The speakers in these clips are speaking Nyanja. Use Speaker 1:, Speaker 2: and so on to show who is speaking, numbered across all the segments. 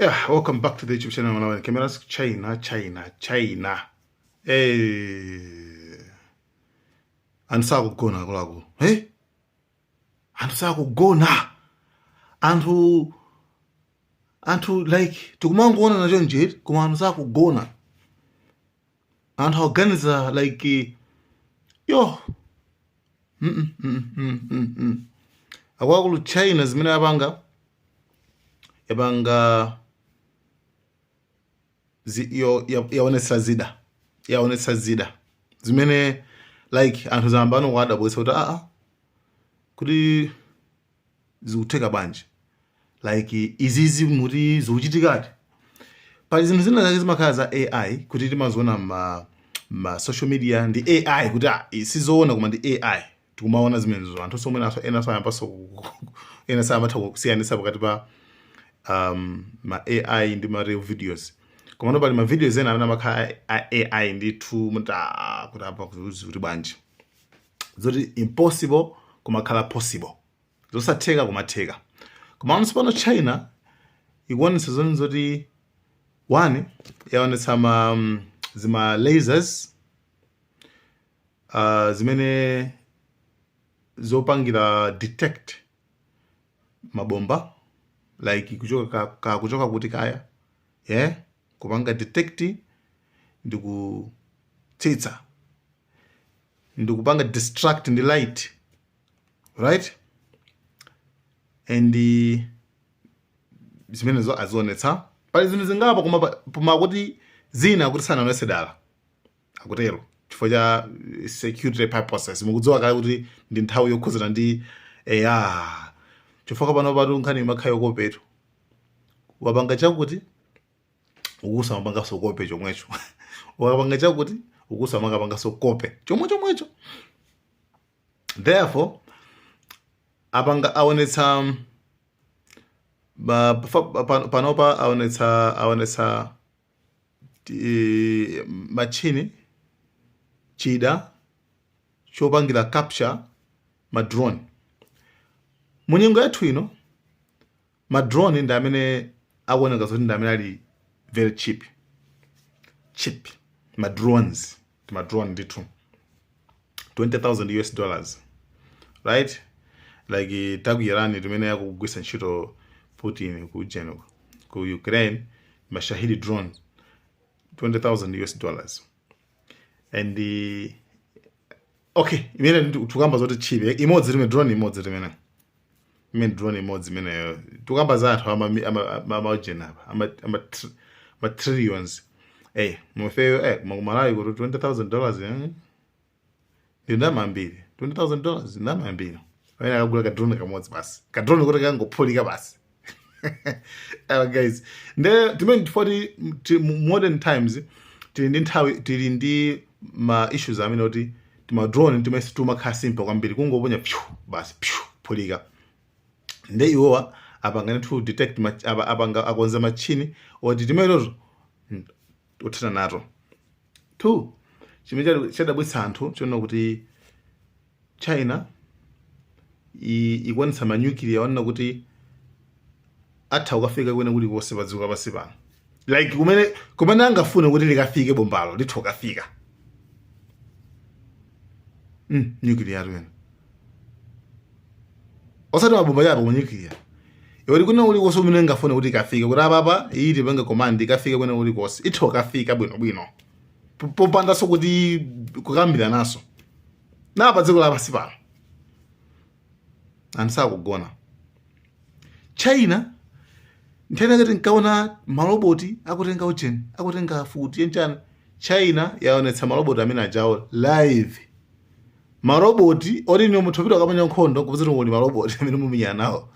Speaker 1: Yeah, welcome back to the YouTube channel. Malawi cameras China. Andisakugona kulako. Hey? Andisakugona. Anthu like tikumangoona nacho nje koma andisakugona. Anthu aganiza like yo. Akwakulu China zimene yapanga yaonesa zida zimene like anthu zambano kwadabwesa kuti kuti zikutheka banje like izizi muti zikuchitikati pali zinthu zina zake zimakhala za AI kuti timaziona ma social media ndi AI kuti isizoona koma ndi AI tikumaona zimenezo anthu somwe naso enaso ayampaso enaso amatha kusiyanisa pakati pa ma AI ndi ma real videos koma pali ma videos ena amene amakhala AI ndithu muti kuti apa kuti banje zoti impossible kumakhala possible zosatheka kumatheka koma onse pano China ikuonesa zoni zoti one yaonetsa zima lasers zimene zopangira detect mabomba like kuchoka kuti kaya kupanga detect ndikutsitsa ndikupanga distract ndi light, right? And zimenezo azionetsa pali zinthu zingapa koma kuti zina kuti sanaonese dala akutero chifukwa cha security purposes mukudziwa kale kuti ndi nthawi yokhuzana ndi chifukwa pano patu nkhani makhayo kopeto wapanga chakuti ukusa mapanga sokope chomwecho wapanga chakuti ukusa makapanga sokope chomwecho therefore apanga aonetsa panopa aonetsa machini chida chopangira capture ma drone munyengo yathu ino ma drone ndi amene akuoneka zoti ndi amene ali very cheap ma drones ndithu $20,000 right? Like takuyirani limene yakugwisa ntchito Putin ku Ukraine mashahidi drones $20,000 and okay imene tukamba zoti cheap imodzi limene drone imodzi limene drone imodzi imene tukamba zathu amajeni apa ama trillions mufeyo Malawi kuti $20,000 ndama mbiri $20,000 ndama mbiri wena akagula kadrone kamodzi basi kadrone kuti kangopholika basi guys timene tifoti modern times tili ndi ma issues amene kuti tima drone timesi tumakhala simple kwambiri kungoponya basi pholika nde iwowa apanga to detect apanga akonza machini oti timenezo uthana nato two chimene chadabwitsa anthu chona kuti China ikuonetsa ma nuclear ona kuti atha ukafika kwene kuli konse padziko lapansi pano like kumene angafune kuti likafike bombalo litho kafika nuclear wena osati mabomba yapo mu nuclear iwe kuna uli konse umene ngafune kuti kafike kuti apapa iti panga command ikafike kwene kuli konse itho kafika bwino popanda so kuti kukambira naso na padziko lapansi pano andisakugona China nthena ngati nkaona maloboti akutenga futi yenchana China yaonetsa maloboti amene ajawo live maroboti oti ni muthopita kamanya nkhondo kupuzira ngoni maroboti amene muminya nawo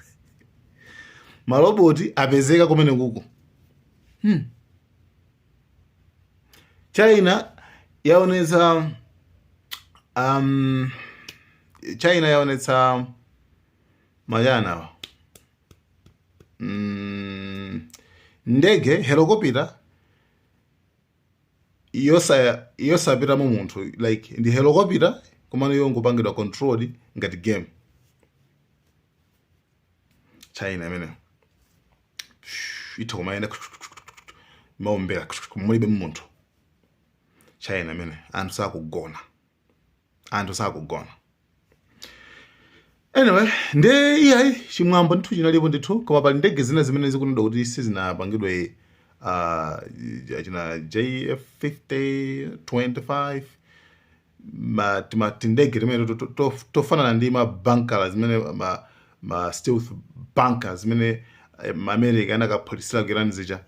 Speaker 1: maroboti apezeka kumene kuko China yaonetsa majana ndege helicopter yosapita mu munthu like ndi helicopter komano yongopangidwa control ngati game China imene itha kumayenda maombera mulibe munthu. China mene anthu sakugona. Anyway, nde iyayi chimwambo ndithu chinalipo ndithu, koma pali ndege zina zimene zikunoda kuti sizinapangidwe china JF50 25 tindege timene tofanana ndi mabankala zimene ma stealth bunkers zimene America anakaphutisira ku Iran zija.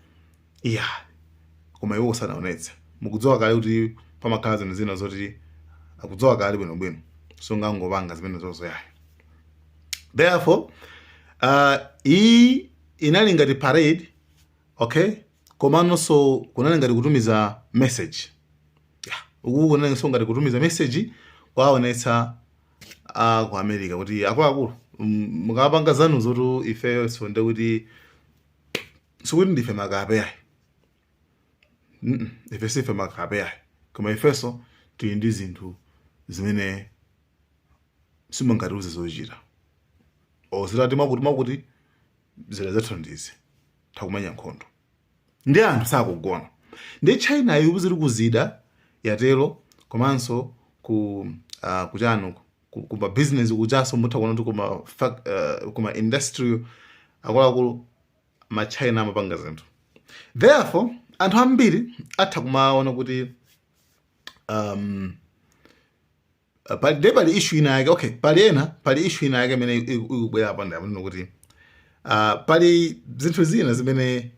Speaker 1: Koma iwo sanaonetse. Mukudziwa kale kuti pamakhala zinthu zina zoti akudziwa kale bwinobwino, so ngangopanga zimene zozoyayi. Therefore, inali ngati parade, okay? Komanso kunali ngati kutumiza message. Uku kunali ngati kutumiza message kwaonetsa ku America kuti akuluakulu mukapanga zanu zoti ife sonde kuti sikuti ndife makape yayi. Ife sife makape yayi. Koma ifeso tili ndi zinthu zimene simungatiuze zochita. Zilati makuti zile zathu ndizi takumanya nkhondo. Ndi anthu sakugona. Ndi China iwu ziri kuzida yatero, komanso kuchano kuma business kujaso mutha kuona kuti kuma industry akuluakulu ma China amapanga zinthu. Therefore, anthu ambiri atha kumaona kuti pali issue ina yake, okay, pali issue ina yake mene ikubwera apa ndamuna kuti pali zinthu zina zimene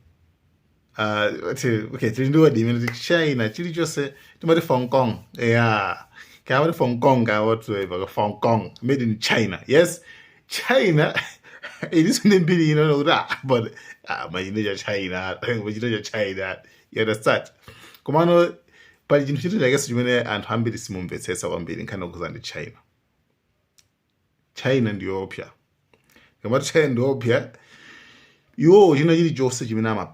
Speaker 1: okay, tili ndi wadi imene China chilichonse timati Hong Kong. Kama Hong Kong whatsoever, Hong Kong made in China. Yes, China it is in the but China, you understand? Kumano pali chinthu chiti like chimene anthu ambiri simumvetsetsa kwambiri nkhani kuzandi China. China ndiyo opya. Kama China ndiyo opya, iwo china chilichonse chimene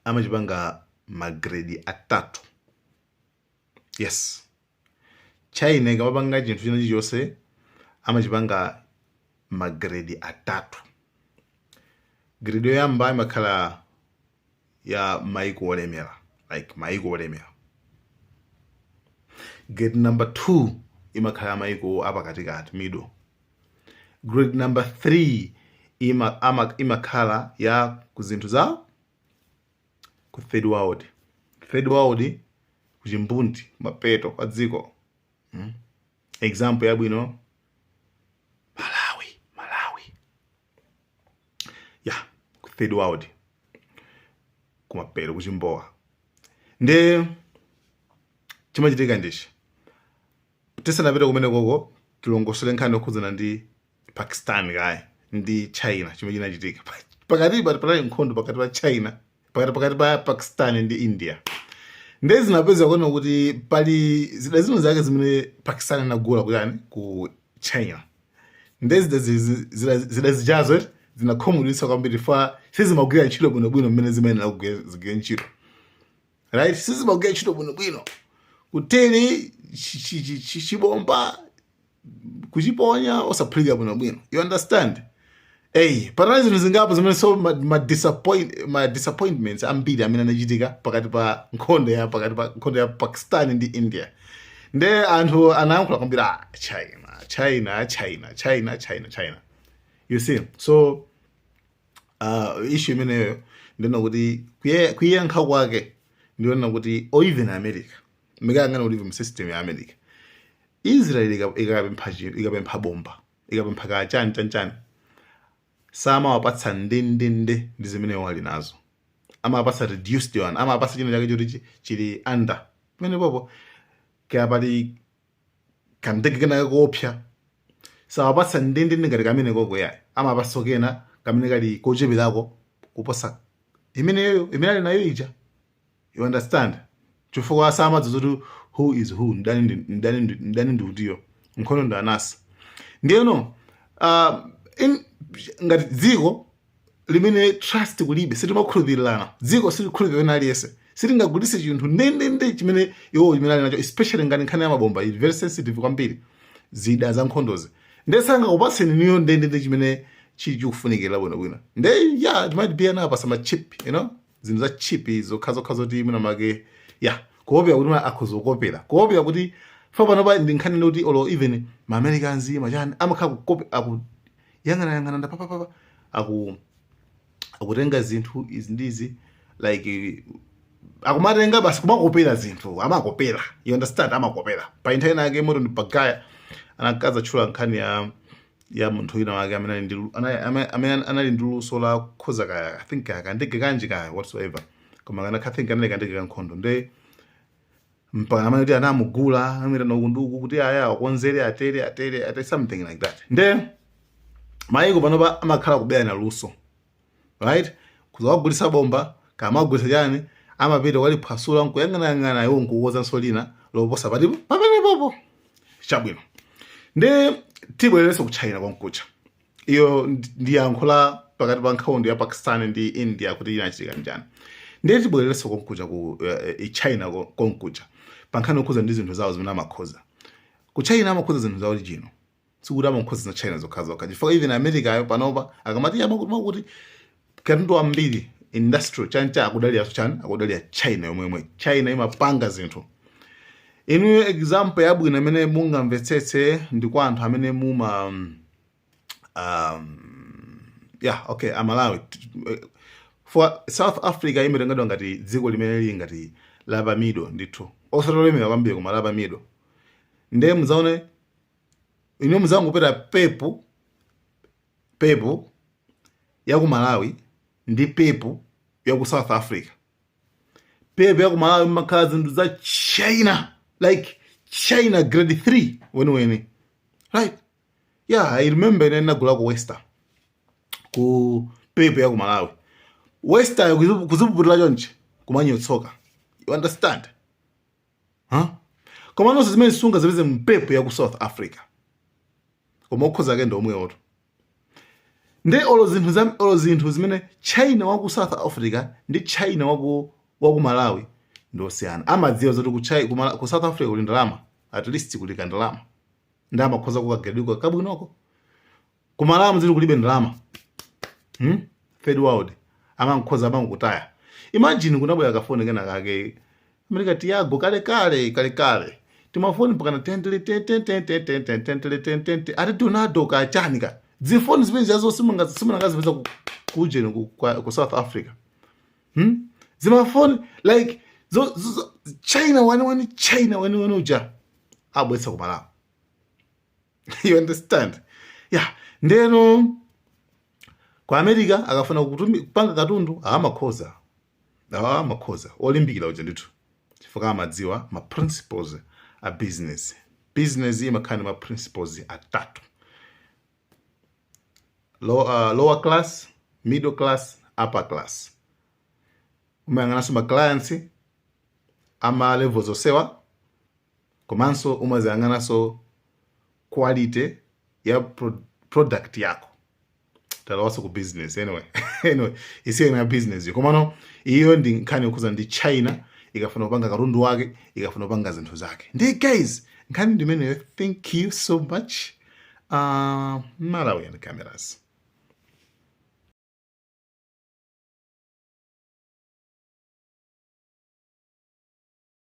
Speaker 1: amachipanga magrade atatu. Yes. China ikamapanga chinthu china chilichonse amachipanga magrade atatu. Grade yoyamba imakhala ya maiko olemera, like maiko olemera. Grade number 2 imakhala maiko apakatikati, middle. Grade number 3 imakhala ya kuzinthu za ku third world. Third world kuchimbundi mapeto kwa dziko. Example yabwino Malawi. Ku third world kumapeto kuchimbowa. Nde chimachitika ndichi tisanapita kumene koko tilongosole nkhani yokhuzana ndi Pakistan kaya ndi China chimene chinachitika. Pakati pali nkhondo pakati pa China, pakati pa Pakistan ndi India. Ndezi zinapeza kuona kuti pali zino zake zimene Pakistan inagula kuyani ku China. Ndezi zijazo zinakhomulitsa kwambiri fa sizimagwira ntchito bwinobwino mmene zimene nakugwira ntchito. Right? Sizimagwira ntchito bwinobwino. Kuteli chibomba kuchiponya osaphulika bwinobwino. You understand? Patali zinthu zingapo zimene so ma disappointments ambiri amene anachitika pakati pa nkhondo ya Pakistan ndi India. Nde anthu anayankhula kwambiri China. You see? So issue imeneyo ndiona kuti kuyankha kwake ndiona kuti even America mikangana kuti mu system ya America Israel ikapempha bomba, ikapempha kachani sama wapatsa ndende ndi zimene wali nazo. Amapatsa reduced one, amapatsa china chake choti chili under. Pamene popo kapali kandege kana kopya. Sawapatsa ndende ngati kamene koko yayi. Amapatsa kena kamene kali kochepelako kuposa imeneyo ali nayo ija. You understand? Chifukwa sama zoti who is who, ndani ndiutiyo. Nkhondo ndanasa. Ndiyo ngati dziko limene trust kulibe sitimakhulupirirana, dziko silikhulupirana aliyese, sitingagulitse chinthu ndende chimene iwo chimene ali nacho, especially ngati nkhani ya mabomba very sensitive kwambiri zida za nkhondozi. Ndesanga kupatseni niyo ndende chimene chikufunikira bwino nde yeah it might be anapa sama chip zinthu za chip izo khazo kuti mwina make yeah kuopera kuti akhuzokopera kuopera kuti pano pa ndi nkhani kuti olo even ma Americans machani amakhala kukope yang'ana ndapapapa akutenga zinthu izi ndizi like akumatenga basi kumakopera zinthu amakopera you understand amakopera pa inthawi yake moto ndi pagaya anakaza tchula nkhani ya munthu wina wake amene anali ndi luso la kukhoza kaya I think kandege kanji kaya whatsoever koma kana I think anali kandege kankhondo nde mpaka amene kuti anamugula amene nokunduku kuti aya akonzere atere something like that nde maiko panopa amakhala kubeyana luso right kuzawagulisa bomba kama agulisa chani amapita kwali phwasula nkuyang'anayang'ana iwo nkukoza nsolina loposa pati pamene popo chabwino nde tibwererenso ku China konkucha iyo ndi yankho la pakati pa nkhondo ya Pakistan ndi India kuti inachitika njani nde tibwererenso konkucha ku China konkucha pankhani okhuza ndi zinthu zawo zimene amakhoza ku China amakhoza zinthu zawo lijino sikuti amakhoza za China zokhazoka chifukwa even America ayo panopa akamati amakuti katundu ambiri industrial chancha akudalira China yomwe China imapanga zinthu inu example yabwino amene mungamvetsetse ndi kwa anthu amene muma Malawi for South Africa imetengadwa ngati dziko limene lili ngati labamido ndithu osatolemera kwambiri koma labamido nde muzaone inu muzangopeta pepu ya ku Malawi ndi pepu ya ku South Africa pepu ya ku Malawi makhala zinthu za China like China grade 3 weniweni right yeah I remember nagula ku Western ku pepu ya ku Malawi Western kuzipuputira chonche kumanyotsoka you understand koma nonse zimene sunga zipeze mpepu ya ku South Africa koma okhoza ke ndomwe oto nde olo zinthu zimene China wa ku South Africa ndi China wa ku Malawi ndosiyana amadziwa zoti ku South Africa kuli ndalama at least kuli ndalama ndi amakhoza kukagedwa kabwinoko ku Malawi zili kulibe ndalama third world amankhoza amangutaya imagine kunabwera kafoni kena kake America tiago kale timafoni pakana tentele ati Donado ka chanika zifoni zimene zazo simunangazipeza kujeni ku South Africa zimafoni like China wani uja abwesa ku Malawi you understand yeah ndeno kwa America akafuna kupanga katundu amakhoza olimbikira uja ndithu chifukwa amadziwa ma principles a business imakhani ma principles atatu lower class, middle class, upper class umayang'anaso ma clients ama levels osewa komanso umaziyang'anaso quality ya product yako talawaso ku business anyway isiyo na business komano iyo ndi nkhani yokhuza ndi China ikafuna kupanga katundu wake ikafuna kupanga zinthu zake ndi guys nkhani ndimeneyo thank you so much Malawian Cameras.